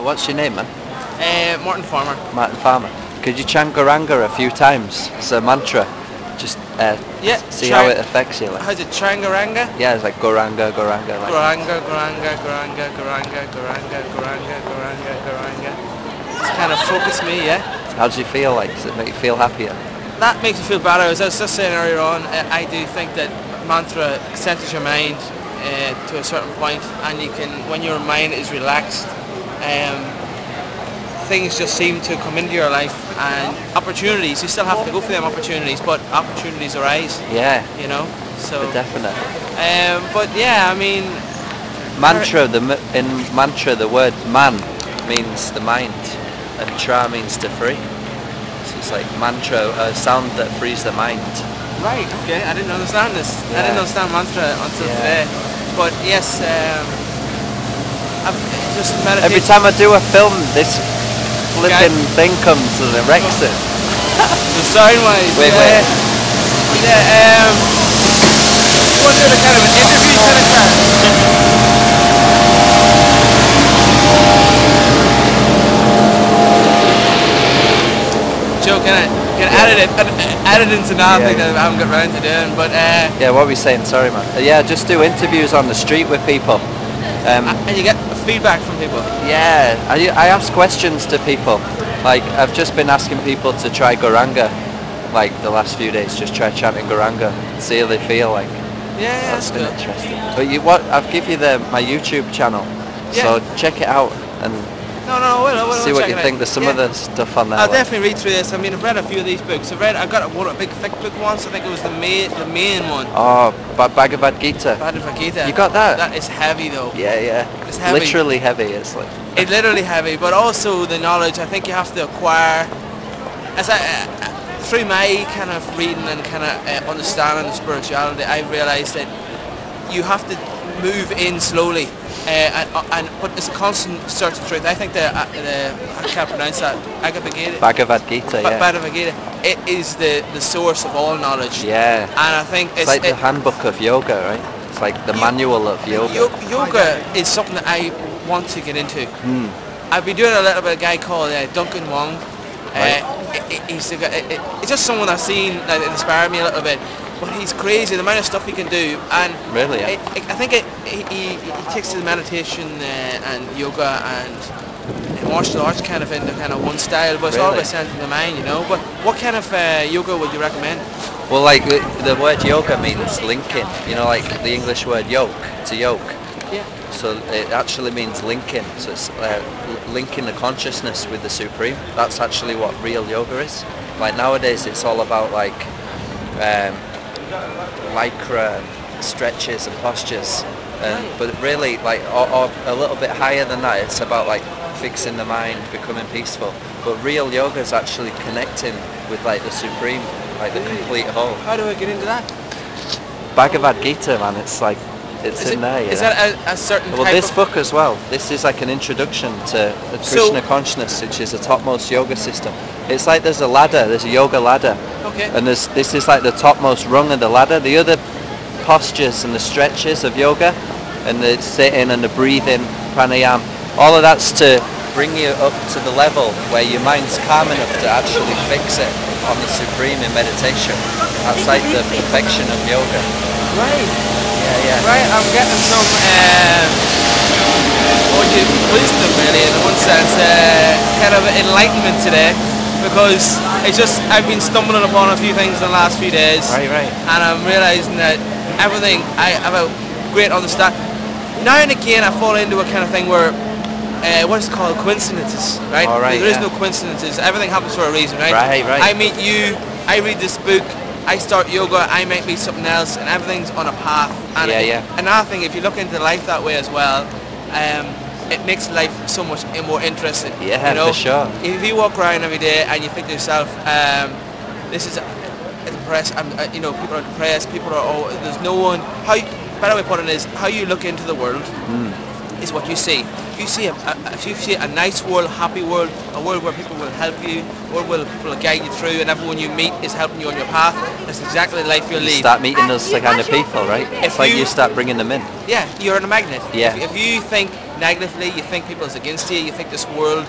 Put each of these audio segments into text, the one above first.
What's your name, man? Martin Farmer. Martin Farmer. Could you chant Goranga a few times? It's a mantra. Just see how it affects you. Like. How's it? Changaranga? Yeah, it's like Goranga, Goranga. Like. Goranga, Goranga, Goranga, Goranga, Goranga, Goranga, Goranga, Goranga. It's kind of focused me, yeah. How do you feel like? Does it make you feel happier? That makes me feel better. As I was just saying earlier on, I do think that mantra centers your mind to a certain point, and you can, when your mind is relaxed, things just seem to come into your life, and opportunities, you still have to go for them opportunities, but opportunities arise. Yeah. You know? So definitely. But yeah, I mean... Mantra, in mantra the word man means the mind, and tra means to free. So it's like mantra, a sound that frees the mind. Right, okay, I didn't understand this. Yeah. I didn't understand mantra until today. But yes, I've just meditated. Every time I do a film, this flipping thing comes and it wrecks it. The sound wise. Wait. Yeah, you want to do a kind of an interview kind of chat? Joe, can edit into another thing that I haven't got around to doing, but yeah, what were we saying? Sorry, man. Yeah, just do interviews on the street with people. And you get feedback from people. Yeah, I ask questions to people. Like, I've just been asking people to try Goranga, like the last few days, just try chanting Goranga, see how they feel like. Yeah, that's been cool. Interesting. But I've give you my YouTube channel, so check it out and No, see what you think. There's some other stuff on there. I'll definitely read through this. I mean, I've read a few of these books. I got a big thick book once. I think it was the main one. Oh, Bhagavad Gita. Bhagavad Gita. You got that? That is heavy though. Yeah. It's heavy. Literally heavy. It's like. It's literally heavy, but also the knowledge. I think you have to acquire. Through my kind of reading and kind of understanding of spirituality, I realised that you have to move in slowly. But it's a constant search of truth. I think I can't pronounce that. Bhagavad Gita. Yeah. Bhagavad Gita. It is the source of all knowledge. Yeah. And I think it's like the handbook of yoga, right? It's like the manual of yoga. Yoga is something that I want to get into. I've been doing a little bit of a guy called Duncan Wong. He's just someone I've seen that inspired me a little bit. But he's crazy, the amount of stuff he can do, and really, I think he takes the meditation and yoga and martial arts kind of into kind of one style, but it's all about centering the mind, you know. But what kind of yoga would you recommend? Well, like the word yoga means linking, you know, like the English word yoke, to yoke. Yeah. So it actually means linking. So it's linking the consciousness with the supreme. That's actually what real yoga is. Like nowadays, it's all about like. Lycra stretches and postures, but really like or a little bit higher than that, it's about like fixing the mind, becoming peaceful. But real yoga is actually connecting with like the supreme, like the complete whole. How do I get into that? Bhagavad Gita, man, it's like in there. Is that a certain type this book as well, this is like an introduction to the Krishna consciousness, which is the topmost yoga system. It's like there's a yoga ladder. Okay. And this is like the topmost rung of the ladder. The other postures and the stretches of yoga and the sitting and the breathing, pranayama, all of that's to bring you up to the level where your mind's calm enough to actually fix it on the supreme in meditation. That's like the perfection of yoga. Right. Yeah. Right, I'm getting some wisdom really in one sense, kind of enlightenment today. Because I've been stumbling upon a few things in the last few days. Right. And I'm realising that everything, I have a great understanding. Now and again I fall into a kind of thing where, what is it called, coincidences, right? All right, there is no coincidences, everything happens for a reason, right? Right. I meet you, I read this book, I start yoga, I might meet something else, and everything's on a path. And another thing, if you look into life that way as well, it makes life so much more interesting. Yeah, you know? for sure. If you walk around every day and you think to yourself, this is depressed, people are depressed, people are all, there's no one, better way of putting it is, how you look into the world is what you see. You see a nice world, happy world, a world where people will help you, a world where people will guide you through, and everyone you meet is helping you on your path. That's exactly the life you'll lead. Start meeting those kind of people, right? It's like you start bringing them in. Yeah, you're a magnet. Yeah. If you think negatively, you think people's against you, you think this world,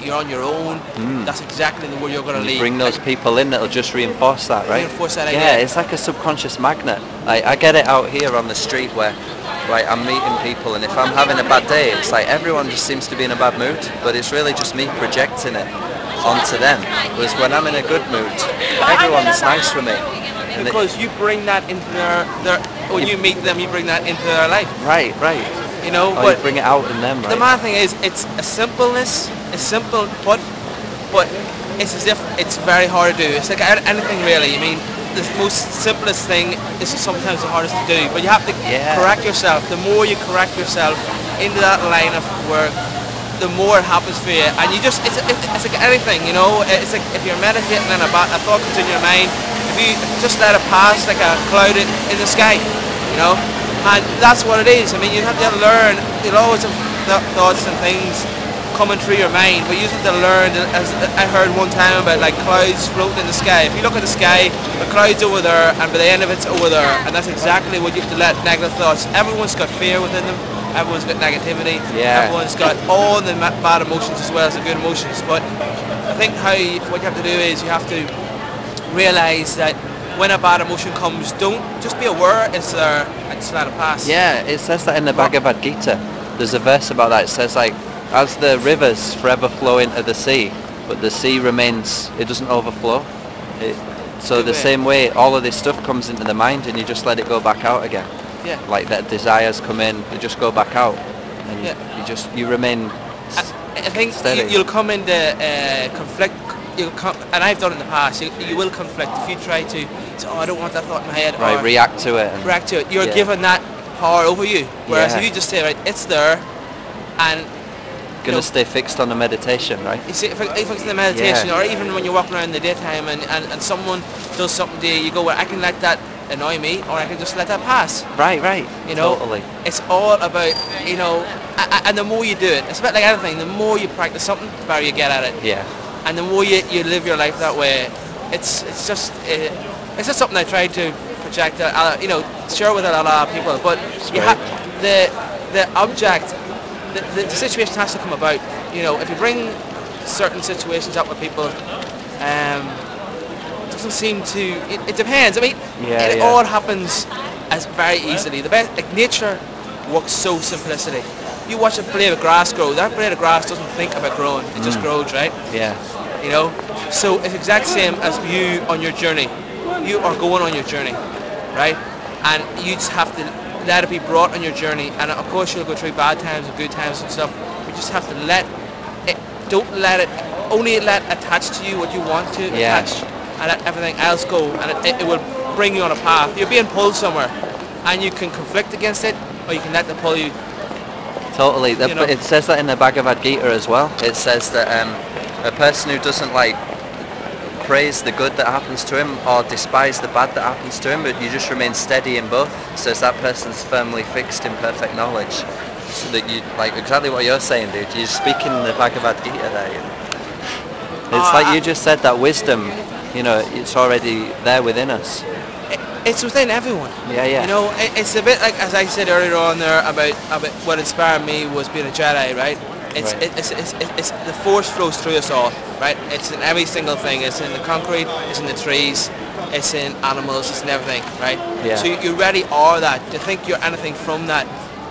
you're on your own. That's exactly the world you're going to lead. Bring those people in that'll just reinforce that, right? Reinforce that idea. Yeah, it's like a subconscious magnet. I get it out here on the street where, right, I'm meeting people, and if I'm having a bad day, it's like everyone just seems to be in a bad mood, but it's really just me projecting it onto them. Whereas when I'm in a good mood, everyone's nice with me. And because you bring that into their when you meet them, you bring that into their life. Right. You know, Oh, but you bring it out in them, right? the main thing is it's a simpleness. It's simple, but it's as if it's very hard to do. It's like anything really. I mean, the most simplest thing is sometimes the hardest to do. But you have to correct yourself. The more you correct yourself into that line of work, the more it happens for you. And you just it's like anything, you know. It's like if you're meditating and a thought comes in your mind, if you just let it pass like a cloud in the sky, you know. And that's what it is. I mean, you have to learn. You'll always have thoughts and things coming through your mind, but you have to learn, as I heard one time about like clouds floating in the sky. If you look at the sky, the cloud's over there, and by the end of it's over there, and that's exactly what you have to let negative thoughts. Everyone's got fear within them, everyone's got negativity, everyone's got all the bad emotions as well as the good emotions. But I think what you have to do is you have to realise that when a bad emotion comes, don't just be aware it's there and just let it pass. Yeah, it says that in the Bhagavad Gita. There's a verse about that. It says like, as the rivers forever flow into the sea, but the sea remains, it doesn't overflow. So the same way, all of this stuff comes into the mind and you just let it go back out again. Yeah. Like that desires come in, they just go back out. And you remain I think steady. You'll come into conflict, and I've done it in the past, you will conflict if you try to say, oh, I don't want that thought in my head. Right, react to it. You're given that power over you. Whereas if you just say, right, it's there, and gonna stay fixed on the meditation, right? You see, if it's in the meditation, or even when you're walking around in the daytime and someone does something to you, you go, well, I can let that annoy me, or I can just let that pass. Right. You know, totally. It's all about, you know, and the more you do it, it's about like anything, the more you practice something, the better you get at it. Yeah. And the more you live your life that way, it's just something I try to project, you know, share with a lot of people. But you have the object. The situation has to come about. You know, if you bring certain situations up with people, it doesn't seem to. It depends. I mean, it all happens as very easily. The best, like nature, works so simplicity. You watch a blade of grass grow. That blade of grass doesn't think about growing. It just grows, right? Yeah. You know, so it's exact same as you on your journey. You are going on your journey, right? And you just have to let it be brought on your journey, and of course you'll go through bad times and good times and stuff. You just have to let it, only let attach to you what you want to attach, and let everything else go, and it will bring you on a path. You're being pulled somewhere, and you can conflict against it, or you can let it pull you. Totally. It says that in the Bhagavad Gita as well. It says that a person who doesn't like praise the good that happens to him or despise the bad that happens to him, but you just remain steady in both. So it's that person's firmly fixed in perfect knowledge. So that you, like exactly what you're saying, dude. You're speaking the Bhagavad Gita there. You know? It's like you just said, that wisdom, you know, it's already there within us. It's within everyone. Yeah. You know, it's a bit like, as I said earlier on there, about what inspired me was being a Jedi, right? It's the force flows through us all, right? It's in every single thing. It's in the concrete, it's in the trees, it's in animals, it's in everything, right? Yeah. So you already are that. To think you're anything from that,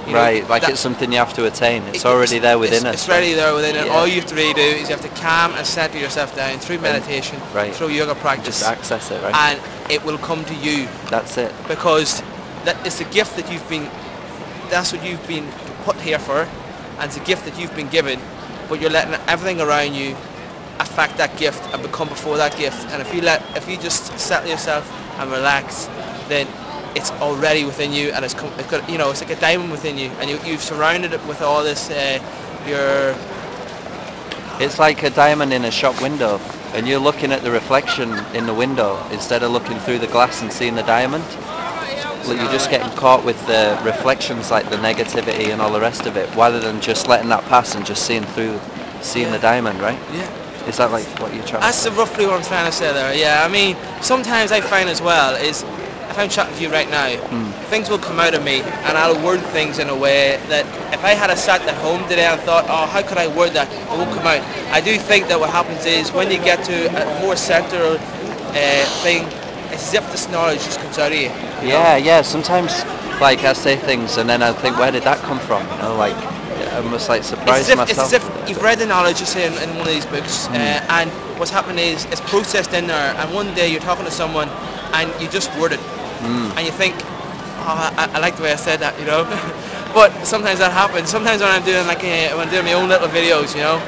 you know, like it's something you have to attain. It's already there within us. It's already there within it. All you have to really do is you have to calm and center yourself down through meditation, through yoga practice. Just access it, right? And it will come to you. That's it. Because that is the gift that that's what you've been put here for, and it's a gift that you've been given, but you're letting everything around you affect that gift and become before that gift. And if you just settle yourself and relax, then it's already within you, and it's got, you know, it's like a diamond within you, and you've surrounded it with all this. It's like a diamond in a shop window, and you're looking at the reflection in the window instead of looking through the glass and seeing the diamond. You're just getting caught with the reflections, like the negativity and all the rest of it, rather than just letting that pass and just seeing the diamond, right? Yeah. Is that like what you're trying That's to say? Roughly what I'm trying to say there, yeah. I mean, sometimes I find as well is, if I'm chatting to you right now, things will come out of me, and I'll word things in a way that if I had sat at home today and thought, oh, how could I word that, it won't come out. I do think that what happens is when you get to a more central thing, it's as if this knowledge just comes out of you. Yeah. Sometimes, like, I say things and then I think, where did that come from? You know, like, I must like surprise myself. It's as if you've read the knowledge you say in one of these books, and what's happening is it's processed in there, and one day you're talking to someone and you just word it, and you think, oh, I like the way I said that, you know. But sometimes that happens. Sometimes when I'm doing when I'm doing my own little videos, you know,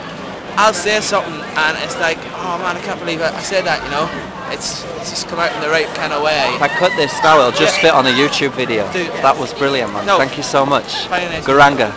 I'll say something and it's like, oh man, I can't believe I said that, you know. It's just come out in the right kind of way. If I cut this now, it'll just fit on a YouTube video. Dude, That was brilliant, man. No. Thank you so much. Fine, nice. Garanga.